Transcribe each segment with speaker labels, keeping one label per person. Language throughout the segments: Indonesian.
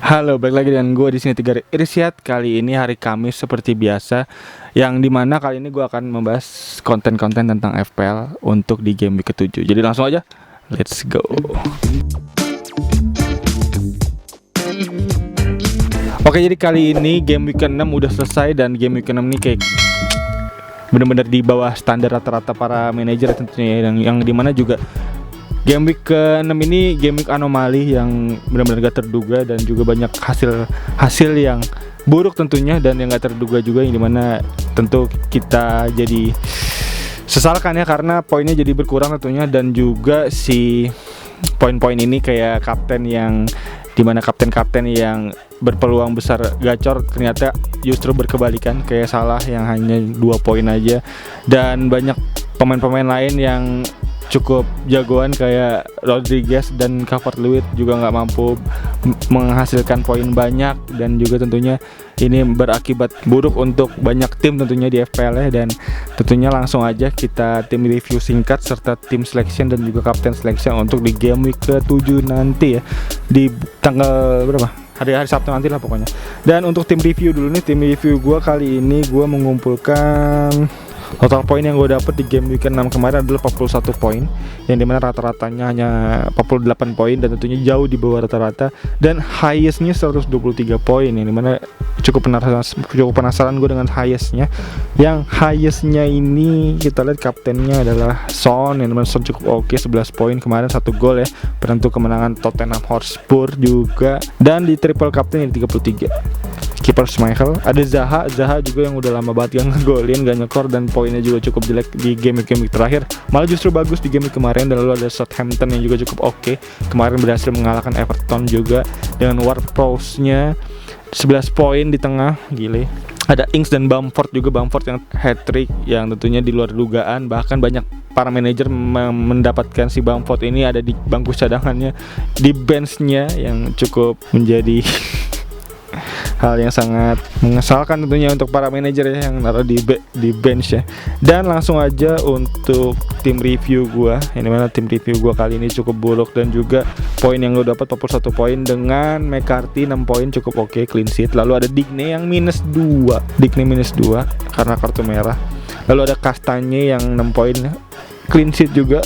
Speaker 1: Halo, balik lagi dengan gue di sini Tiga Irsyad. Kali ini hari Kamis seperti biasa, yang dimana kali ini gue akan membahas konten-konten tentang FPL untuk di game week ke-7. Jadi langsung aja, let's go. Oke, jadi kali ini game week ke-6 udah selesai, dan game week ke-6 ini kayak bener-bener di bawah standar rata-rata para manajer tentunya, yang dimana juga game week ke-6 ini game week anomali yang benar-benar gak terduga, dan juga banyak hasil yang buruk tentunya, dan yang gak terduga juga, yang dimana tentu kita jadi sesalkan ya, karena poinnya jadi berkurang tentunya. Dan juga si poin-poin ini kayak kapten yang dimana kapten-kapten yang berpeluang besar gacor ternyata justru berkebalikan, kayak Salah yang hanya 2 poin aja, dan banyak pemain-pemain lain yang cukup jagoan kayak Rodriguez dan Calvert-Lewin juga nggak mampu menghasilkan poin banyak, dan juga tentunya ini berakibat buruk untuk banyak tim tentunya di FPL ya. Dan tentunya langsung aja kita tim review singkat serta tim selection dan juga kapten selection untuk di game week ke-7 nanti ya, di tanggal berapa? Hari Sabtu nanti lah pokoknya. Dan untuk tim review dulu nih, tim review gue kali ini gue mengumpulkan total poin yang gue dapet di game week 6 kemarin adalah 41 poin, yang dimana rata-ratanya hanya 48 poin, dan tentunya jauh di bawah rata-rata. Dan highestnya 123 poin, yang dimana cukup penasaran gue dengan highestnya. Yang highestnya ini kita lihat kaptennya adalah Son, yang dimana Son cukup oke, 11 poin kemarin, 1 gol ya, penentu kemenangan Tottenham Hotspur juga. Dan di triple captain yang 33 kiper Schmeichel, ada Zaha juga yang udah lama banget gak ngegolin, gak nyekor, dan poinnya juga cukup jelek di game week terakhir. Malah justru bagus di game week kemarin. Dan lalu ada Southampton yang juga cukup oke, kemarin berhasil mengalahkan Everton juga dengan Ward-Prowse-nya 11 poin di tengah, gile. Ada Ings dan Bamford yang hat-trick, yang tentunya di luar dugaan. Bahkan banyak para manajer mendapatkan si Bamford ini ada di bangku cadangannya, di bench-nya, yang cukup menjadi hal yang sangat mengesalkan tentunya untuk para manajer ya, yang naruh di bench ya. Dan langsung aja untuk tim review gua, yang dimana tim review gua kali ini cukup buruk, dan juga poin yang lo dapat 41 poin dengan McCarthy 6 poin cukup oke, clean sheet. Lalu ada Digne yang minus 2 karena kartu merah. Lalu ada Kastanye yang 6 poin clean sheet juga,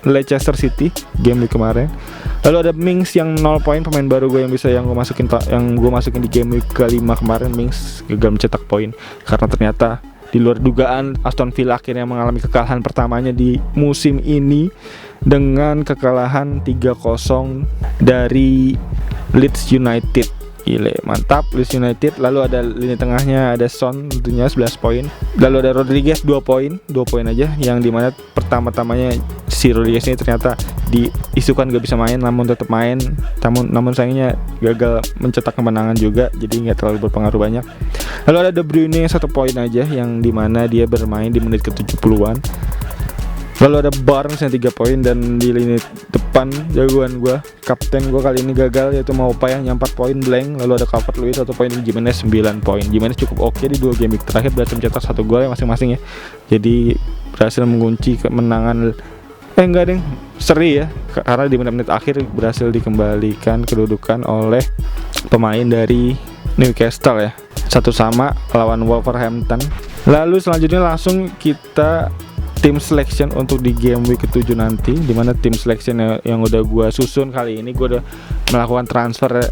Speaker 1: Leicester City game week kemarin. Lalu ada Mings yang 0 poin, pemain baru gue yang gue masukin di game week ke-5 kemarin. Mings gagal mencetak poin karena ternyata di luar dugaan Aston Villa akhirnya mengalami kekalahan pertamanya di musim ini dengan kekalahan 3-0 dari Leeds United. Gile, mantap Leeds United. Lalu ada lini tengahnya, ada Son tentunya 11 poin. Lalu ada Rodriguez 2 poin aja, yang dimana pertama-tamanya si Rodriguez ini ternyata diisukan gak bisa main, namun tetap main. Namun sayangnya gagal mencetak kemenangan juga, jadi nggak terlalu berpengaruh banyak. Lalu ada De Bruyne 1 poin aja, yang dimana dia bermain di menit ke-70-an. Lalu ada Barnes yang 3 poin, dan di lini depan jagoan gue, kapten gue kali ini gagal, yaitu Maupay yang 4 poin blank. Lalu ada Calvert-Lewin 1 poin, dan Jimenez 9 poin. Jimenez cukup oke di 2 game week terakhir, berhasil mencetak 1 gol ya masing-masing ya. Jadi berhasil mengunci kemenangan seri ya, karena di menit-menit akhir berhasil dikembalikan kedudukan oleh pemain dari Newcastle ya, 1-1 lawan Wolverhampton. Lalu selanjutnya langsung kita tim selection untuk di game week ke-7 nanti, dimana tim selection yang udah gue susun kali ini, gue udah melakukan transfer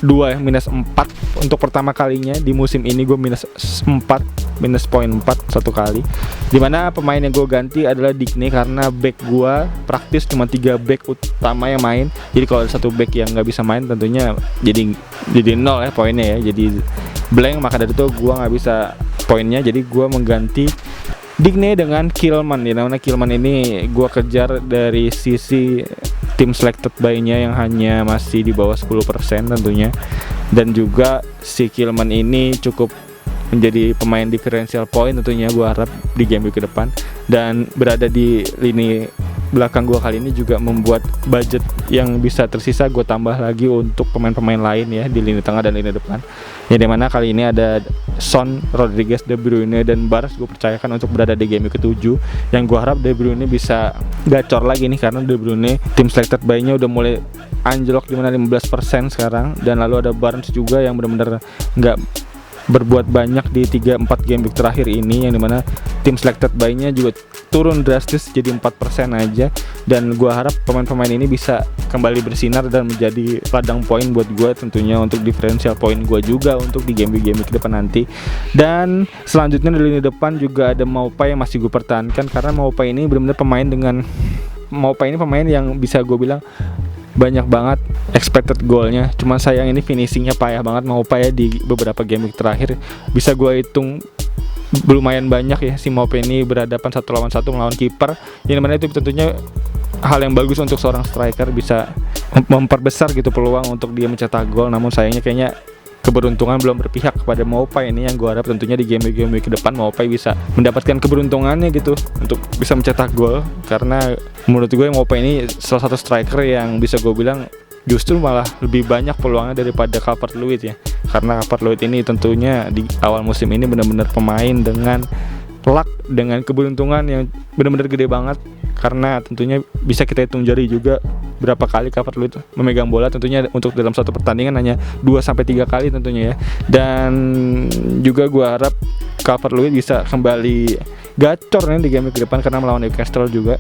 Speaker 1: 2 ya, minus 4 untuk pertama kalinya di musim ini. Gue minus poin 4 1 kali, dimana pemain yang gue ganti adalah Digne, karena back gue praktis cuma 3 back utama yang main. Jadi kalau ada 1 back yang gak bisa main, tentunya jadi 0 ya poinnya ya, jadi blank. Maka dari itu gue gak bisa poinnya, jadi gue mengganti Digne dengan Kilman. Di mana Kilman ini gue kejar dari sisi tim selected by-nya yang hanya masih di bawah 10% tentunya. Dan juga si Kilman ini cukup menjadi pemain diferensial point tentunya, gue harap di game week ke depan. Dan berada di lini belakang gue kali ini juga membuat budget yang bisa tersisa gue tambah lagi untuk pemain-pemain lain ya, di lini tengah dan lini depan. Ya, dimana kali ini ada Son, Rodriguez, De Bruyne, dan Barnes gue percayakan untuk berada di game ke-7, yang gue harap De Bruyne bisa gacor lagi nih, karena De Bruyne tim selected by-nya udah mulai anjlok di mana 15% sekarang, dan lalu ada Barnes juga yang benar-benar nggak berbuat banyak di 3-4 game week terakhir ini, yang dimana tim selected by-nya juga turun drastis jadi 4% aja. Dan gua harap pemain-pemain ini bisa kembali bersinar dan menjadi ladang poin buat gua, tentunya untuk diferensial poin gua juga untuk di game week ke depan nanti. Dan selanjutnya di lini depan juga ada Maupay yang masih gue pertahankan, karena Maupay ini benar-benar pemain yang bisa gue bilang banyak banget expected goalnya. Cuma sayang ini finishingnya payah banget Maupay ya di beberapa game week terakhir. Bisa gue hitung lumayan banyak ya si Maupay ini berhadapan 1 lawan 1 melawan kiper, yang mana itu tentunya hal yang bagus untuk seorang striker, bisa memperbesar gitu peluang untuk dia mencetak gol. Namun sayangnya kayaknya keberuntungan belum berpihak kepada Maupay ini, yang gue harap tentunya di game week ke depan Maupay bisa mendapatkan keberuntungannya gitu untuk bisa mencetak gol. Karena menurut gue Maupay ini salah satu striker yang bisa gue bilang justru malah lebih banyak peluangnya daripada Calvert-Lewin ya. Karena Calvert-Lewin ini tentunya di awal musim ini benar-benar pemain dengan luck, dengan keberuntungan yang benar-benar gede banget. Karena tentunya bisa kita hitung jari juga berapa kali Calvert-Lewin memegang bola, tentunya untuk dalam satu pertandingan hanya 2-3 kali tentunya ya. Dan juga gue harap Calvert-Lewin bisa kembali gacor nih di game ke depan karena melawan Newcastle juga.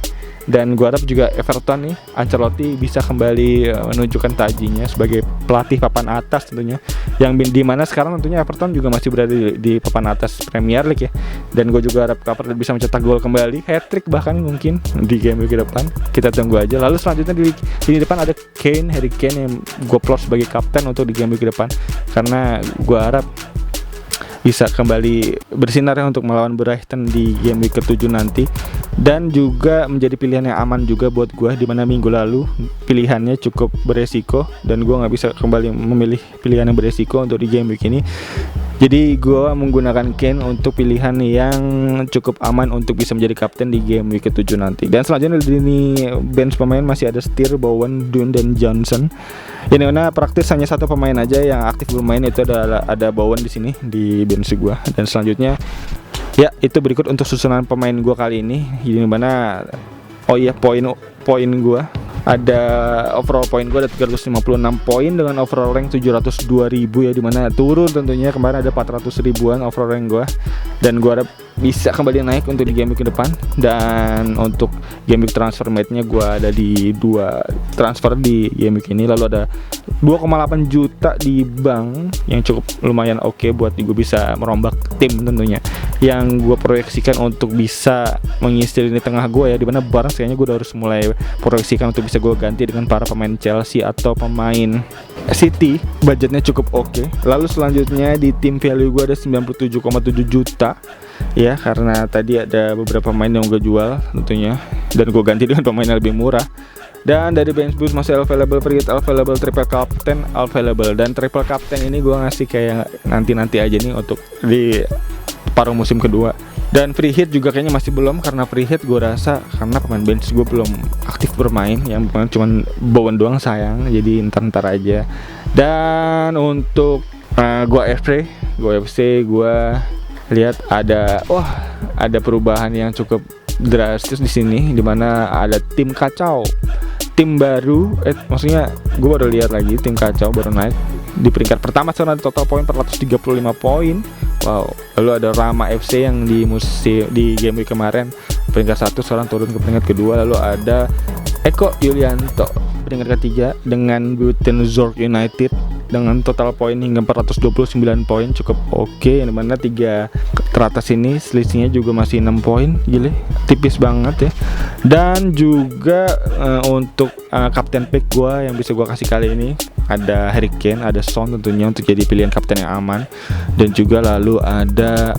Speaker 1: Dan gue harap juga Everton nih, Ancelotti bisa kembali menunjukkan tajinya sebagai pelatih papan atas tentunya, yang di mana sekarang tentunya Everton juga masih berada di papan atas Premier League ya. Dan gue juga harap Calvert-Lewin bisa mencetak gol kembali, hat-trick bahkan mungkin di game ke depan. Kita tunggu aja. Lalu selanjutnya di depan ada Harry Kane yang gue plot sebagai kapten untuk di game ke depan, karena gue harap bisa kembali bersinar untuk melawan Brighton di game week ke-7 nanti. Dan juga menjadi pilihan yang aman juga buat gue, dimana minggu lalu pilihannya cukup beresiko dan gue gak bisa kembali memilih pilihan yang beresiko untuk di game week ini. Jadi gue menggunakan Kane untuk pilihan yang cukup aman untuk bisa menjadi kapten di game week ke-7 nanti. Dan selanjutnya di bench pemain masih ada Steer, Bowen, Dune, dan Johnson. Yang mana praktis hanya satu pemain aja yang aktif bermain, itu ada Bowen di sini di bench gue. Dan selanjutnya ya itu berikut untuk susunan pemain gue kali ini. Di mana poin gue ada overall poin gue ada 356 poin dengan overall rank 702.000 ya, dimana turun tentunya. Kemarin ada 400 ribuan overall rank gue, dan gue harap bisa kembali naik untuk di game week ke depan. Dan untuk game week transfer mate-nya gue ada di 2 transfer di game week ini. Lalu ada 2,8 juta di bank yang cukup lumayan oke buat gue bisa merombak tim tentunya, yang gue proyeksikan untuk bisa mengisi lini tengah gue ya, dimana Barnes kayaknya gue udah harus mulai proyeksikan untuk bisa gue ganti dengan para pemain Chelsea atau pemain City. Budgetnya cukup oke. Lalu selanjutnya di tim value gue ada 97,7 juta ya, karena tadi ada beberapa pemain yang gue jual tentunya, dan gue ganti dengan pemain yang lebih murah. Dan dari bench boost masih available, free hit available, triple captain available. Dan triple captain ini gue ngasih kayak nanti aja nih untuk di paruh musim kedua. Dan free hit juga kayaknya masih belum, karena free hit gue rasa karena pemain bench gue belum aktif bermain, yang cuman Bowen doang sayang, jadi ntar aja. Dan untuk gue FC gue lihat ada perubahan yang cukup drastis di sini, dimana ada tim kacau, tim baru, maksudnya gue baru lihat lagi tim kacau baru naik di peringkat pertama sekarang, ada total poin 435 poin. Wow. Lalu ada Rama FC yang di game week kemarin peringkat 1 sekarang turun ke peringkat kedua. Lalu ada Eko Yulianto peringkat ketiga dengan Buitenzorg United dengan total poin hingga 429 poin, cukup oke. Yang dimana 3 teratas ini selisihnya juga masih 6 poin, gile, tipis banget ya. Dan juga untuk kapten pick gue yang bisa gue kasih kali ini ada Harry Kane, ada Son tentunya untuk jadi pilihan kapten yang aman. Dan juga lalu ada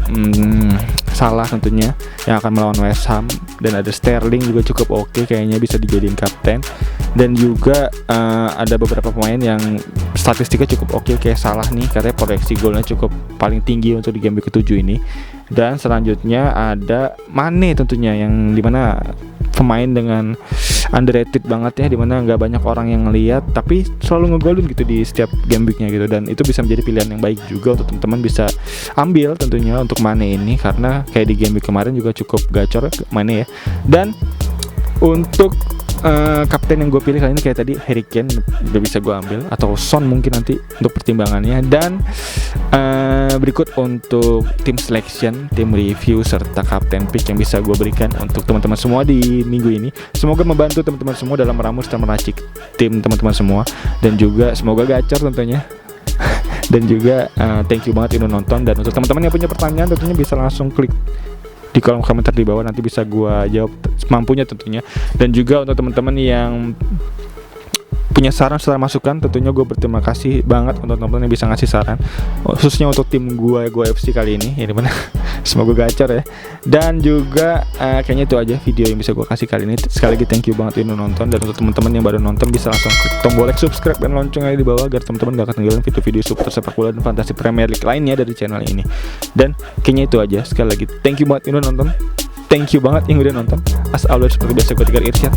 Speaker 1: Salah tentunya yang akan melawan West Ham, dan ada Sterling juga cukup oke, kayaknya bisa dijadiin kapten. Dan juga ada beberapa pemain yang statistiknya cukup oke, kayak Salah nih, katanya proyeksi golnya cukup paling tinggi untuk di game ke-7 ini. Dan selanjutnya ada Mane tentunya, yang dimana pemain dengan underrated banget ya, dimana nggak banyak orang yang ngelihat tapi selalu ngegolin gitu di setiap game weeknya gitu. Dan itu bisa menjadi pilihan yang baik juga untuk teman-teman bisa ambil tentunya untuk Mane ini, karena kayak di game week kemarin juga cukup gacor Mane ya. Dan untuk kapten yang gue pilih kali ini kayak tadi Harry Kane udah bisa gue ambil, atau Son mungkin nanti untuk pertimbangannya. Dan berikut untuk tim selection, tim review serta kapten pick yang bisa gue berikan untuk teman-teman semua di minggu ini. Semoga membantu teman-teman semua dalam meramus dan meracik tim teman-teman semua, dan juga semoga gacor tentunya. Dan juga thank you banget udah nonton. Dan untuk teman-teman yang punya pertanyaan tentunya bisa langsung klik di kolom komentar di bawah, nanti bisa gua jawab semampunya tentunya. Dan juga untuk teman-teman yang punya saran serta masukan, tentunya gue berterima kasih banget untuk teman-teman yang bisa ngasih saran, khususnya untuk tim gue FC kali ini mana semoga gacor ya. Dan juga kayaknya itu aja video yang bisa gue kasih kali ini. Sekali lagi thank you banget udah nonton. Dan untuk teman-teman yang baru nonton bisa langsung klik tombol like, subscribe, dan loncengnya di bawah agar teman-teman gak ketinggalan video-video seputar sepak bola dan fantasi Premier League lainnya dari channel ini. Dan kayaknya itu aja. Sekali lagi thank you banget udah nonton. Thank you banget yang udah nonton. As always seperti biasa gue Tegar Irsyad.